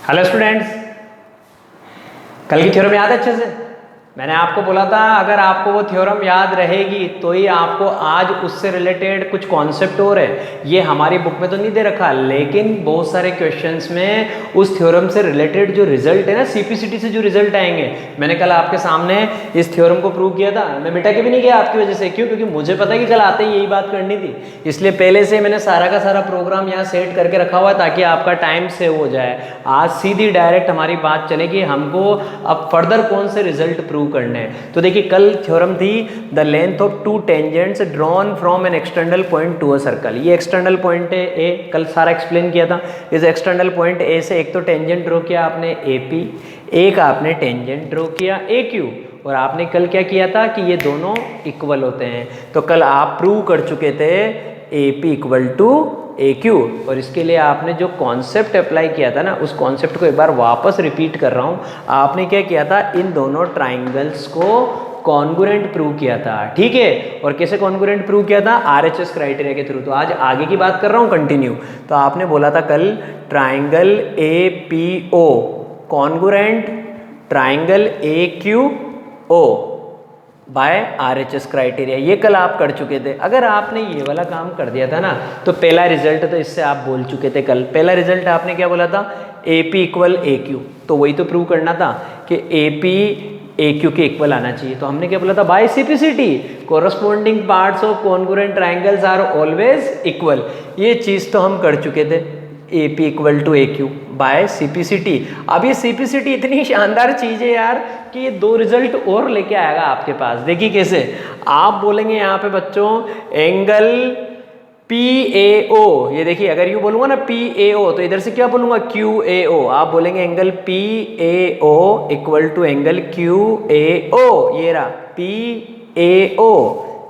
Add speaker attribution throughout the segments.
Speaker 1: Hello students, कल की theorem याद है अच्छे से? मैंने आपको बोला था अगर आपको वो थ्योरम याद रहेगी तो ही आपको आज उससे रिलेटेड कुछ कॉन्सेप्ट और है। ये हमारी बुक में तो नहीं दे रखा, लेकिन बहुत सारे क्वेश्चंस में उस थ्योरम से रिलेटेड जो रिजल्ट है ना, सीपीसीटी से जो रिजल्ट आएंगे, मैंने कल आपके सामने इस थ्योरम को प्रूव किया था। मैं मिटा के भी नहीं गया आपकी वजह से। क्यों? क्योंकि मुझे पता है कि कल आते ही यही बात करनी थी, इसलिए पहले से मैंने सारा का सारा प्रोग्राम यहाँ सेट करके रखा हुआ है ताकि आपका टाइम सेव हो जाए। आज सीधी डायरेक्ट हमारी बात चलेगी, हमको अब फर्दर कौन से रिजल्ट प्रूव करने हैं। तो देखिए, कल थ्योरम थी the length of two tangents drawn from an external point to a circle. ये एक्सटर्नल पॉइंट है ए, कल सारा एक्सप्लेन किया था। इस एक्सटर्नल पॉइंट ए से एक तो टेंजेंट ड्रॉ किया आपने ए पी, एक आपने टेंजेंट ड्रॉ किया ए क्यू, और आपने कल क्या किया था कि ये दोनों इक्वल होते हैं। तो कल आप प्रूव कर चुके थे A P equal to A Q, और इसके लिए आपने जो कॉन्सेप्ट अप्लाई किया था ना, उस कॉन्सेप्ट को एक बार वापस रिपीट कर रहा हूँ। आपने क्या किया था, इन दोनों ट्राइंगल्स को कॉन्ग्रुएंट प्रूव किया था, ठीक है। और कैसे कॉन्ग्रुएंट प्रूव किया था? आरएचएस क्राइटेरिया के थ्रू। तो आज आगे की बात कर रहा हूँ, कंटिन्यू। तो आपने बोला था कल triangle A P O congruent triangle A Q O by RHS criteria. ये कल आप कर चुके थे। अगर आपने ये वाला काम कर दिया था ना, तो पहला रिजल्ट तो इससे आप बोल चुके थे कल। पहला रिजल्ट आपने क्या बोला था? A P equal A Q. तो वही तो प्रूव करना था कि ए पी ए क्यू के इक्वल आना चाहिए। तो हमने क्या बोला था? By CPCT corresponding parts of congruent triangles are always equal. ये चीज़ तो हम कर चुके थे, A P equal to A Q by CPCT. अब ये सीपीसीटी इतनी शानदार चीज़ है यार कि ये दो रिजल्ट और लेके आएगा आपके पास। देखिए कैसे। आप बोलेंगे यहाँ पे बच्चों एंगल पी ए ओ, ये देखिए अगर यूँ बोलूँगा ना पी ए ओ, तो इधर से क्या बोलूँगा? Q A O. आप बोलेंगे angle P A O equal to angle Q A O. ये रहा पी ए ओ,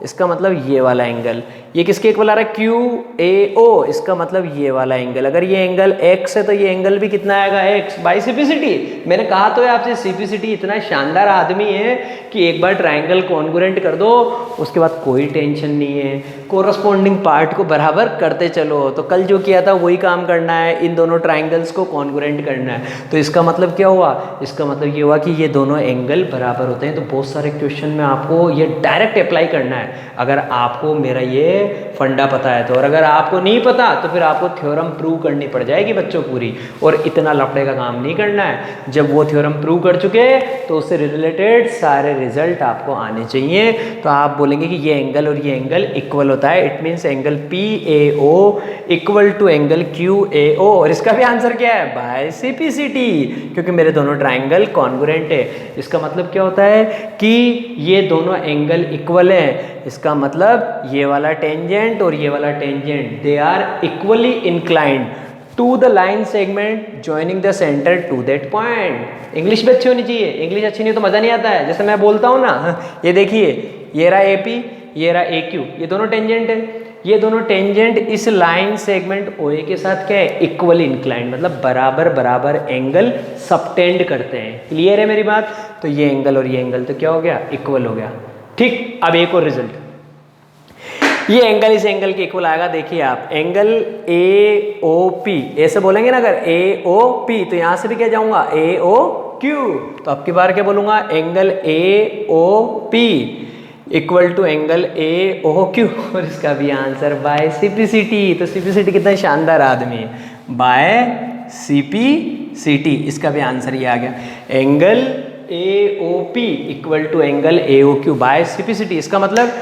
Speaker 1: इसका मतलब ये वाला एंगल। ये किसके इक्वल आ रहा है? क्यू ए ओ, इसका मतलब ये वाला एंगल। अगर ये एंगल x है तो ये एंगल भी कितना आएगा? x by CPCT. मैंने कहा तो है आपसे, सीपीसीटी इतना शानदार आदमी है कि एक बार ट्राइंगल कॉन्ग्रुएंट कर दो, उसके बाद कोई टेंशन नहीं है, कोरस्पॉन्डिंग पार्ट को बराबर करते चलो। तो कल जो किया था वही काम करना है, इन दोनों ट्राइंगल्स को कॉन्ग्रुएंट करना है। तो इसका मतलब क्या हुआ? इसका मतलब ये हुआ कि ये दोनों एंगल बराबर होते हैं। तो बहुत सारे क्वेश्चन में आपको ये डायरेक्ट अप्लाई करना है अगर आपको मेरा ये फंडा पता है तो। और अगर आपको नहीं पता तो फिर आपको थ्योरम प्रूव करनी पड़ जाएगी बच्चों पूरी, और इतना लफड़े का काम नहीं करना है। जब वो थ्योरम प्रूव कर चुके तो उससे रिलेटेड सारे रिजल्ट आपको आने चाहिए। तो आप बोलेंगे कि ये एंगल और ये एंगल इक्वल होता है, it means angle P A O equal to angle Q A O. और इसका भी आंसर क्या है? बाय सीपीसीटी, क्योंकि मेरे दोनों ट्राइंगल कॉन्ग्रुएंट है। इसका मतलब क्या होता है कि ये दोनों एंगल इक्वल है। इसका मतलब ये वाला टेंजेंट और ये वाला tangent, they are equally inclined to the line segment joining the centre to that point. English भी अच्छी होनी चाहिए, इंग्लिश अच्छी नहीं हो तो मज़ा नहीं आता है। जैसे मैं बोलता हूँ ना, ये देखिए ये रहा ए पी, ये रहा ए क्यू, ये दोनों टेंजेंट है। ये दोनों टेंजेंट इस लाइन सेगमेंट ओ ए के साथ क्या है? इक्वली इंक्लाइंड, मतलब बराबर बराबर एंगल सबटेंड करते हैं। क्लियर है मेरी बात? तो ये एंगल और ये एंगल तो क्या हो गया? इक्वल हो गया, ठीक। अब एक और रिजल्ट, ये एंगल इस एंगल के इक्वल आएगा। देखिए आप एंगल ए ओ पी, ऐसे बोलेंगे ना अगर ए ओ पी, तो यहां से भी क्या जाऊंगा? A O Q. तो अब की बार क्या बोलूंगा? Angle A O P equal to angle A O Q, और इसका भी आंसर बाय सीपीसीटी। तो सीपीसीटी कितना शानदार आदमी है, बाय सीपीसीटी। इसका भी आंसर ये आ गया, angle A O P equal to angle A O Q by CPCT. इसका मतलब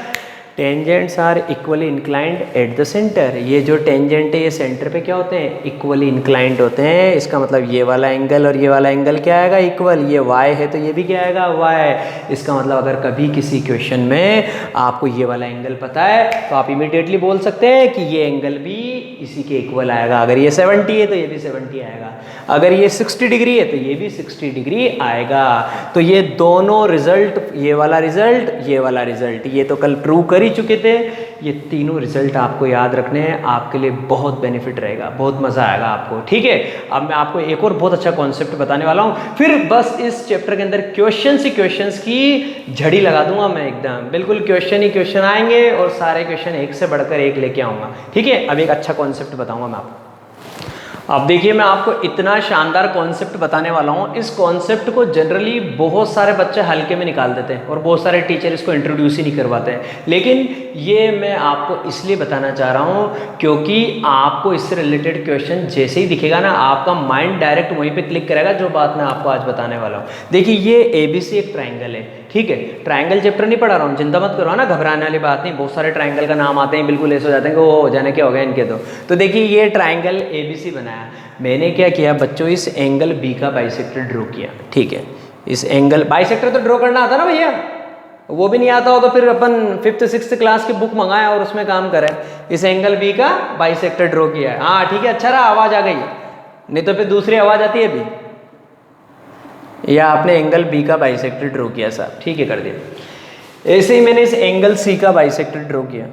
Speaker 1: tangents are equally inclined at the centre. ये जो टेंजेंट है ये सेंटर पे क्या होते हैं? इक्वली इंक्लाइंड होते हैं। इसका मतलब ये वाला एंगल और ये वाला एंगल क्या आएगा? इक्वल। ये y है तो ये भी क्या आएगा? y। इसका मतलब अगर कभी किसी क्वेश्चन में आपको ये वाला एंगल पता है तो आप इमीडिएटली बोल सकते हैं कि ये एंगल भी इसी के इक्वल आएगा। अगर ये 70 है तो ये भी 70 आएगा, अगर ये 60 डिग्री है तो ये भी 60 डिग्री आएगा। तो ये दोनों रिजल्ट, ये वाला रिजल्ट, ये वाला रिजल्ट, ये तो कल प्रूव कर चुके थे। ये तीनों रिजल्ट आपको याद रखने हैं, आपके लिए बहुत बेनिफिट रहेगा, बहुत मजा आएगा आपको, ठीक है। अब मैं आपको एक और बहुत अच्छा कॉन्सेप्ट बताने वाला हूं, फिर बस इस चैप्टर के अंदर क्वेश्चंस ही क्वेश्चंस की झड़ी लगा दूंगा मैं एकदम, बिल्कुल क्वेश्चन ही क्वेश्चन आएंगे और सारे क्वेश्चन एक से बढ़कर एक लेके आऊंगा, ठीक है। अब एक अच्छा कॉन्सेप्ट बताऊंगा मैं आपको। अब देखिए मैं आपको इतना शानदार कॉन्सेप्ट बताने वाला हूँ। इस कॉन्सेप्ट को जनरली बहुत सारे बच्चे हल्के में निकाल देते हैं और बहुत सारे टीचर इसको इंट्रोड्यूस ही नहीं करवाते हैं, लेकिन ये मैं आपको इसलिए बताना चाह रहा हूँ क्योंकि आपको इससे रिलेटेड क्वेश्चन जैसे ही दिखेगा ना, आपका माइंड डायरेक्ट वहीं पे क्लिक करेगा जो बात मैं आपको आज बताने वाला हूँ। देखिए ये ABC एक ट्राइंगल है, ठीक है। ट्राइंगल चैप्टर नहीं पढ़ा रहा हूँ, चिंता मत करो ना, घबराने वाली बात नहीं। बहुत सारे ट्राइंगल का नाम आते हैं, बिल्कुल ऐसे हो जाते हैं कि वो हो जाने क्या हो गया इनके। तो देखिए ये ट्राइंगल ABC बनाया। मैंने क्या किया बच्चों, इस एंगल B का बाइसेक्टर ड्रॉ किया, ठीक है। इस एंगल बाइसेक्टर तो ड्रॉ करना आता ना भैया, वो भी नहीं आता हो तो फिर अपन 5th 6th क्लास की बुक मंगाए और उसमें काम करें। इस एंगल B का बाइसेक्टर ड्रॉ किया है। हाँ ठीक है, अच्छा रहा आवाज आ गई, नहीं तो फिर दूसरी आवाज आती है अभी। या आपने एंगल B का बाइसेक्टर ड्रॉ किया साहब, ठीक है, कर दिया। ऐसे ही मैंने इस एंगल C का बाइसेक्टर ड्रॉ किया।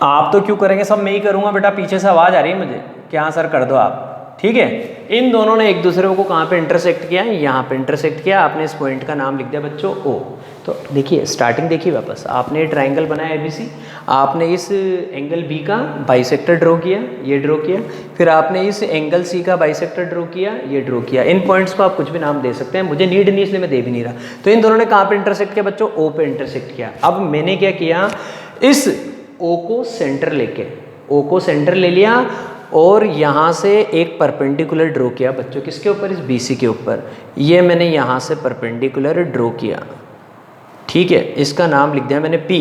Speaker 1: आप तो क्यों करेंगे, सब मैं ही करूंगा बेटा। पीछे से आवाज आ रही है मुझे कि हाँ सर कर दो आप, ठीक है। इन दोनों ने एक दूसरे को कहाँ पे इंटरसेक्ट किया, यहाँ पे इंटरसेक्ट किया। आपने इस पॉइंट का नाम लिख दिया बच्चों O। तो देखिए स्टार्टिंग देखिए वापस, आपने ट्राइंगल बनाया ABC, आपने इस एंगल B का बाइसेक्टर ड्रॉ किया, ये ड्रॉ किया। फिर आपने इस एंगल C का बाइसेक्टर ड्रॉ किया, ये ड्रॉ किया। इन पॉइंट्स को आप कुछ भी नाम दे सकते हैं, मुझे नीड नहीं इसलिए मैं दे भी नहीं रहा। तो इन दोनों ने कहाँ पे इंटरसेक्ट किया बच्चों, O पे इंटरसेक्ट किया। अब मैंने क्या किया, इस O को सेंटर लेके, O को सेंटर ले लिया और यहाँ से एक परपेंडिकुलर ड्रॉ किया बच्चों, किसके ऊपर, इस BC के ऊपर। ये मैंने यहाँ से परपेंडिकुलर ड्रॉ किया, ठीक है। इसका नाम लिख दिया मैंने P।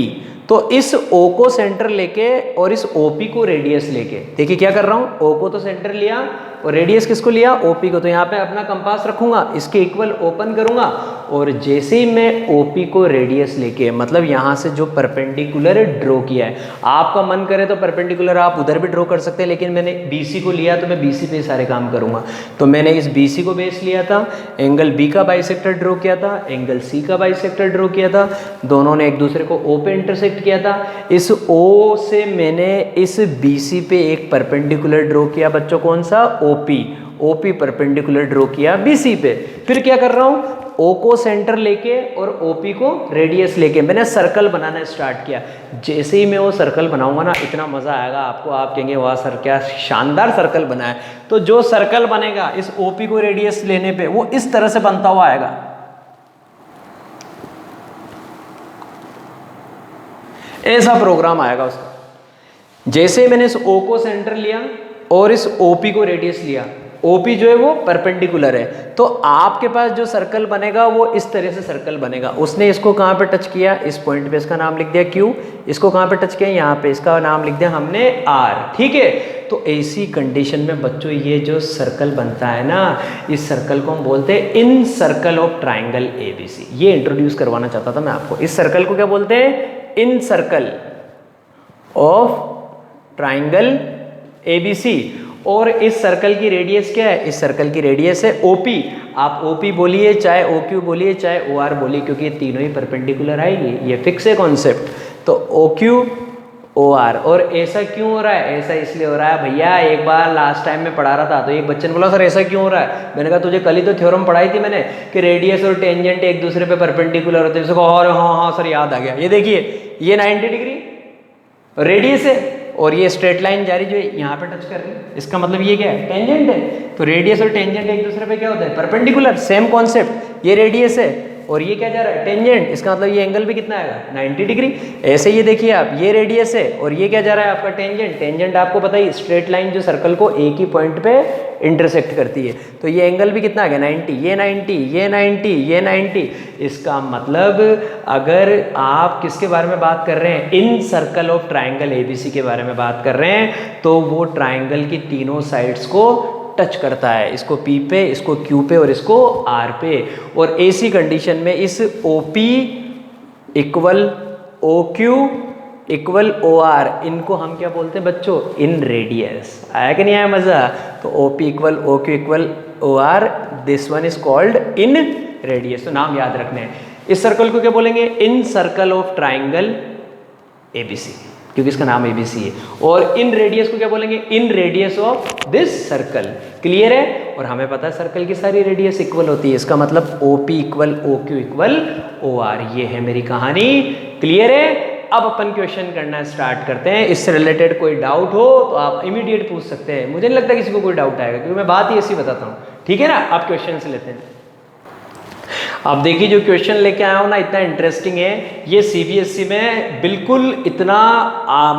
Speaker 1: तो इस O को सेंटर लेके और इस OP को रेडियस लेके, देखिए क्या कर रहा हूँ, O को तो सेंटर लिया और रेडियस किसको लिया, OP को। तो यहाँ पे अपना कंपास रखूंगा, इसके इक्वल ओपन करूंगा और जैसे ही मैं OP को रेडियस लेके, मतलब यहाँ से जो परपेंडिकुलर ड्रॉ किया है, आपका मन करे तो परपेंडिकुलर आप उधर भी ड्रॉ कर सकते हैं, लेकिन मैंने BC को लिया तो मैं BC पे सारे काम करूंगा। तो मैंने इस BC को बेस लिया था, एंगल B का बाइसेक्टर ड्रॉ किया था, एंगल C का बाइसेक्टर ड्रॉ किया था। दोनों ने एक दूसरे को O पे इंटरसेक्ट किया था। इस O से मैंने इस BC पे एक परपेंडिकुलर ड्रॉ किया बच्चों, कौन सा, OP परपेंडिकुलर ड्रॉ किया BC पे। फिर क्या कर रहा हूँ, O को सेंटर लेके और OP को रेडियस लेके मैंने सर्कल बनाना स्टार्ट किया। जैसे ही मैं वो सर्कल बनाऊंगा ना, इतना मजा आएगा आपको, आप कहेंगे वाह सर क्या शानदार सर्कल बना है। तो जो सर्कल बनेगा इस OP को रेडियस लेने पे, वो इस तरह से बनता हुआ आएगा। ऐसा प्रोग्राम आएगा उसका। जैसे मैंने इस O को सेंटर लिया और इस OP को रेडियस लिया, OP जो है वो परपेंडिकुलर है, तो आपके पास जो सर्कल बनेगा वो इस तरह से सर्कल बनेगा। उसने इसको कहाँ पे टच किया, इस पॉइंट पे, इसका नाम लिख दिया Q। इसको कहाँ पे टच किया, यहाँ पे, इसका नाम लिख दिया हमने R, ठीक है। तो ऐसी कंडीशन में बच्चों ये जो सर्कल बनता है ना, इस सर्कल को हम बोलते हैं इन सर्कल ऑफ ट्राइंगल ABC। ये इंट्रोड्यूस करवाना चाहता था मैं आपको। इस सर्कल को क्या बोलते हैं, इन सर्कल ऑफ ट्राइंगल ABC। और इस सर्कल की रेडियस क्या है, इस सर्कल की रेडियस है OP। आप OP बोलिए, चाहे OQ बोलिए, चाहे OR बोलिए, क्योंकि ये तीनों ही परपेंडिकुलर आएगी, ये फिक्स है कॉन्सेप्ट। तो OQ OR। और ऐसा क्यों हो रहा है, ऐसा इसलिए हो रहा है भैया, एक बार लास्ट टाइम में पढ़ा रहा था तो एक बच्चे ने बोला सर ऐसा क्यों हो रहा है। मैंने कहा तुझे कल ही तो थ्योरम पढ़ाई थी मैंने कि रेडियस और टेंजेंट एक दूसरे पे परपेंडिकुलर होते हैं। और हाँ सर याद आ गया। ये देखिए ये 90 डिग्री रेडियस है और ये स्ट्रेट लाइन जा रही जो यहाँ पे टच कर रही है, इसका मतलब ये क्या है, टेंजेंट है। तो रेडियस और टेंजेंट एक दूसरे पे क्या होता है, परपेंडिकुलर। सेम कॉन्सेप्ट, ये रेडियस है और ये क्या जा रहा है, टेंजेंट। इसका मतलब ये एंगल भी कितना आएगा, 90 डिग्री। ऐसे ये देखिए आप, ये रेडियस है और ये क्या जा रहा है आपका, टेंजेंट। टेंजेंट आपको पता ही, स्ट्रेट लाइन जो सर्कल को एक ही पॉइंट पे इंटरसेक्ट करती है। तो ये एंगल भी कितना आ गया, 90। ये 90, ये 90, ये 90। इसका मतलब अगर आप किसके बारे में बात कर रहे हैं, इन सर्कल ऑफ ट्राइंगल ABC के बारे में बात कर रहे हैं, तो वो ट्राइंगल की तीनों साइड्स को टच करता है, इसको P पे, इसको Q पे और इसको R पे। और ऐसी कंडीशन में इस OP equal OQ equal OR, इनको हम क्या बोलते हैं बच्चों, इन रेडियस। आया कि नहीं आया मजा। तो OP equal OQ equal OR, this one is called in radius. तो नाम याद रखने हैं। इस सर्कल को क्या बोलेंगे, इन सर्कल ऑफ ट्राइंगल ABC, क्योंकि इसका नाम ABC है। और इन रेडियस को क्या बोलेंगे, इन radius of this circle. Clear है। और हमें पता है सर्कल की सारी रेडियस इक्वल होती है, इसका मतलब OP equal OQ equal OR। ये है मेरी कहानी। क्लियर है। अब अपन क्वेश्चन करना स्टार्ट करते हैं। इससे रिलेटेड कोई डाउट हो तो आप इमीडिएट पूछ सकते हैं, मुझे नहीं लगता किसी को कोई डाउट आएगा क्योंकि मैं बात ही ऐसी बताता हूँ, ठीक है ना। अब क्वेश्चन से लेते हैं। अब देखिए जो क्वेश्चन लेके आया हूँ ना इतना इंटरेस्टिंग है, ये सीबीएसई में बिल्कुल इतना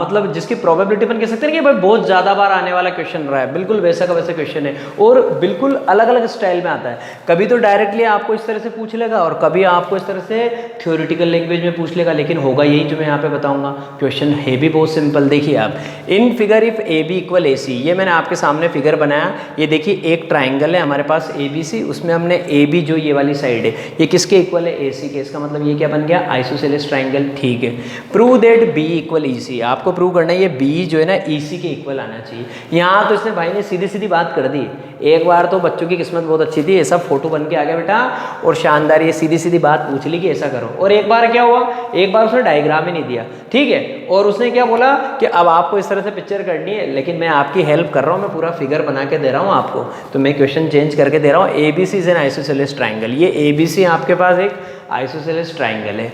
Speaker 1: मतलब जिसकी प्रोबेबिलिटी अपन कह सकते हैं कि भाई बहुत ज़्यादा बार आने वाला क्वेश्चन रहा है, बिल्कुल वैसा का वैसा क्वेश्चन है और बिल्कुल अलग अलग स्टाइल में आता है। कभी तो डायरेक्टली आपको इस तरह से पूछ लेगा और कभी आपको इस तरह से थ्योरेटिकल लैंग्वेज में पूछ लेगा, लेकिन होगा यही जो मैं यहाँ पे बताऊँगा। क्वेश्चन है भी बहुत सिंपल, देखिए आप, in figure if A B equal A C, ये मैंने आपके सामने फिगर बनाया। ये देखिए एक ट्राइंगल है हमारे पास ए बी सी, उसमें हमने ए बी जो ये वाली साइड है ये किसके इक्वल है, ए सी के। इसका मतलब ये क्या बन गया, आइसोसेलेस ट्राइंगल, ठीक है। प्रूव दैट बी इक्वल ई सी, आपको प्रूव करना है ये बी जो है ना ई सी के इक्वल आना चाहिए। यहाँ तो इसने भाई ने सीधी सीधी बात कर दी। एक बार तो बच्चों की किस्मत बहुत अच्छी थी, ऐसा फोटो बन के आ गया बेटा और शानदार ये सीधी सीधी बात पूछ ली कि ऐसा करो। और एक बार क्या हुआ, एक बार उसने डायग्राम ही नहीं दिया, ठीक है, और उसने क्या बोला कि अब आपको इस तरह से पिक्चर करनी है, लेकिन मैं आपकी हेल्प कर रहा हूँ, मैं पूरा फिगर बना के दे रहा हूँ आपको, तो मैं क्वेश्चन चेंज करके दे रहा हूँ। A B C is an isosceles triangle, ये ए बी सी आपके पास एक आइसोसेलेस ट्राइंगल है।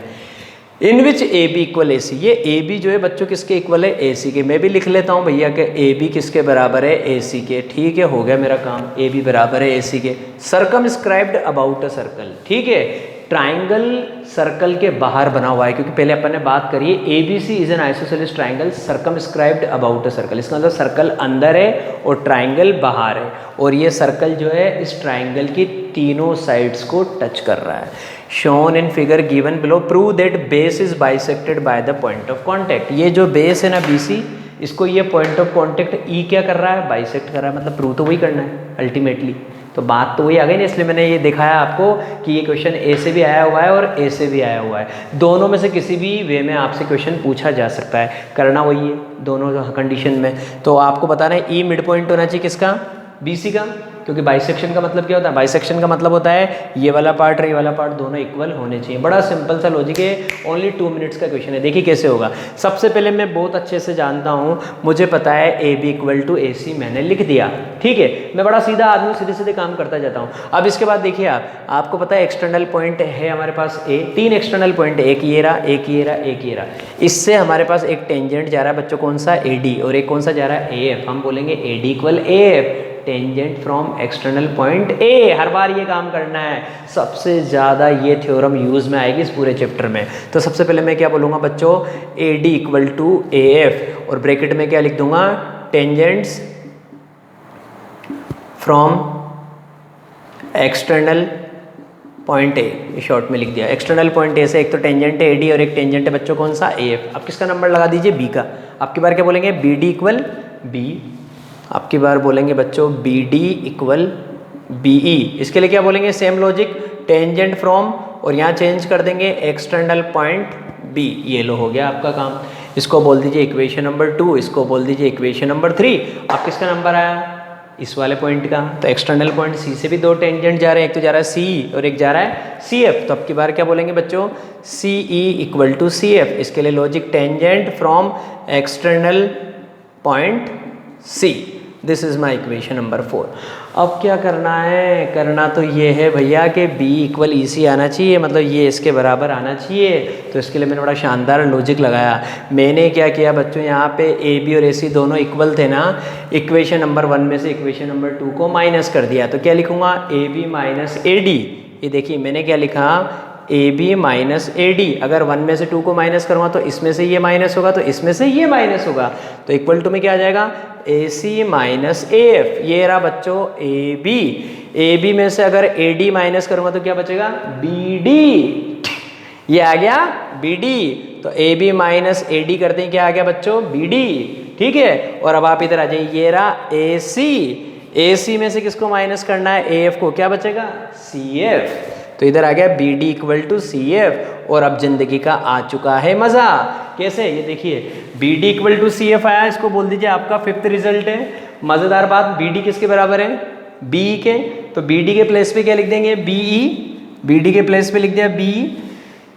Speaker 1: इन विच ए बी इक्वल ए सी, ये ए बी जो है बच्चों किसके इक्वल है, ए सी के। मैं भी लिख लेता हूँ भैया कि ए बी किसके बराबर है, ए सी के, ठीक है, हो गया मेरा काम, ए बी बराबर है ए सी के। सर्कमस्क्राइब्ड अबाउट अ सर्कल, ठीक है, ट्राइंगल सर्कल के बाहर बना हुआ है, क्योंकि पहले अपन ने बात करी है A B C is an isosceles triangle circumscribed about a circle, इसका मतलब सर्कल अंदर है और ट्राइंगल बाहर है, और ये सर्कल जो है इस ट्राइंगल की तीनों साइड्स को टच कर रहा है। Shown in figure given below, prove that base is bisected by the point of contact, ये जो बेस है ना बी सी, इसको ये पॉइंट ऑफ कॉन्टैक्ट ई क्या कर रहा है, बाइसेक्ट कर रहा है, मतलब प्रूव तो वही करना है अल्टीमेटली, तो बात तो वही आ गई ना। इसलिए मैंने ये दिखाया आपको कि ये क्वेश्चन ए से भी आया हुआ है और ए से भी आया हुआ है, दोनों में से किसी भी वे में आपसे क्वेश्चन पूछा जा सकता है, करना वही है दोनों कंडीशन में। तो आपको बताना है ई मिड पॉइंट होना चाहिए किसका, बी सी का, क्योंकि बाइसेक्शन का मतलब क्या होता है, बाइसेक्शन का मतलब होता है ये वाला पार्ट और ये वाला पार्ट दोनों इक्वल होने चाहिए। बड़ा सिंपल सा लॉजिक है, ओनली 2 मिनट्स का क्वेश्चन है। देखिए कैसे होगा। सबसे पहले मैं बहुत अच्छे से जानता हूँ, मुझे पता है ए बी इक्वल टू ए सी, मैंने लिख दिया, ठीक है, मैं बड़ा सीधा आदमी, सीधे सीधे काम करता जाता हूँ। अब इसके बाद देखिए आपको पता है एक्सटर्नल पॉइंट है हमारे पास ए, 3 एक्सटर्नल पॉइंट, एक ये रहा, एक ये रहा, एक ये रहा, इससे हमारे पास एक टेंजेंट जा रहा है बच्चों, कौन सा, ए डी, और एक कौन सा जा रहा है, ए एफ। हम बोलेंगे A D equal A F, tangent from external point A. हर बार ये काम करना है, सबसे ज़्यादा ये थ्योरम यूज़ में आएगी इस पूरे चैप्टर में। तो सबसे पहले मैं क्या बोलूँगा बच्चों, A D equal to A F, और ब्रैकेट में क्या लिख दूंगा, tangents from external point A, ये शॉर्ट में लिख दिया। एक्सटर्नल पॉइंट ए से एक तो टेंजेंट है ए डी और एक टेंजेंट है बच्चों कौन सा, ए एफ। अब किसका नंबर लगा दीजिए, बी का। आपकी बार क्या बोलेंगे, बी डी इक्वल बी, आपकी बार बोलेंगे बच्चों B D equal B E. इसके लिए क्या बोलेंगे, सेम लॉजिक, टेंजेंट फ्रॉम, और यहाँ चेंज कर देंगे एक्सटर्नल पॉइंट बी। ये लो हो गया आपका काम। इसको बोल दीजिए इक्वेशन नंबर 2, इसको बोल दीजिए इक्वेशन नंबर 3। अब किसका नंबर आया, इस वाले पॉइंट का। तो एक्सटर्नल पॉइंट सी से भी 2 टेंजेंट जा रहे हैं, एक तो जा रहा है सी और एक जा रहा है सी एफ। तो अब की बार क्या बोलेंगे बच्चों, C E equal to C F. इसके लिए logic, tangent from external point C. This is my equation number 4। अब क्या करना है, करना तो ये है भैया कि B इक्वल ई सी आना चाहिए, मतलब ये इसके बराबर आना चाहिए। तो इसके लिए मैंने बड़ा शानदार लॉजिक लगाया। मैंने क्या किया बच्चों, यहाँ पे ए बी और ए सी दोनों इक्वल थे ना, इक्वेशन नंबर 1 में से इक्वेशन नंबर 2 को माइनस कर दिया। तो क्या लिखूँगा, A B minus A D. ये देखिए मैंने क्या लिखा, A B minus A D. अगर 1 में से 2 को माइनस करूँगा तो इसमें से ये माइनस होगा, तो इसमें से ये माइनस होगा, तो इक्वल टू में क्या आ जाएगा, ए सी माइनस ए एफ। ये रहा बच्चों ए बी। ए बी में से अगर ए डी माइनस करूँगा तो क्या बचेगा, बी डी। ये आ गया बी डी। तो A B minus A D करते हैं, क्या आ गया बच्चों, बी डी, ठीक है। और अब आप इधर आ जाइए, ये रहा ए सी। ए सी में से किसको माइनस करना है, ए एफ को, क्या बचेगा, सी एफ। तो इधर आ गया B D equal to C F. और अब जिंदगी का आ चुका है मजा। कैसे, ये देखिए B D equal to C F आया, इसको बोल दीजिए आपका 5th रिजल्ट है। मजेदार बात, बी डी किसके बराबर है, बी के। तो बी डी के प्लेस पे क्या लिख देंगे, बी ई। बी डी के प्लेस पे लिख दिया बी।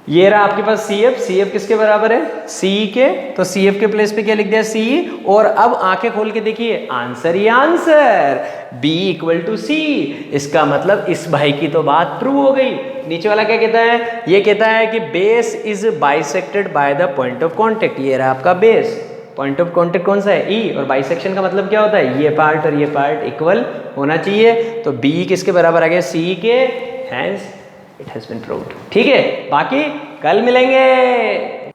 Speaker 1: ये रहा आपके पास CF, CF किसके बराबर है CE के, तो CF के प्लेस पे क्या लिख दिया CE, और अब आंखें खोल के देखिए आंसर ही answer, B equal to C। इसका मतलब इस भाई की तो बात प्रूव हो गई। नीचे वाला क्या कहता है, ये कहता है कि base is bisected by the point of contact. ये रहा आपका बेस, पॉइंट ऑफ कॉन्टेक्ट कौन सा है E, और बाइसेक्शन का मतलब क्या होता है, ये पार्ट और ये पार्ट इक्वल होना चाहिए। तो B किसके बराबर आ गया CE के, hence it has been proved. ठीक है, बाकी कल मिलेंगे।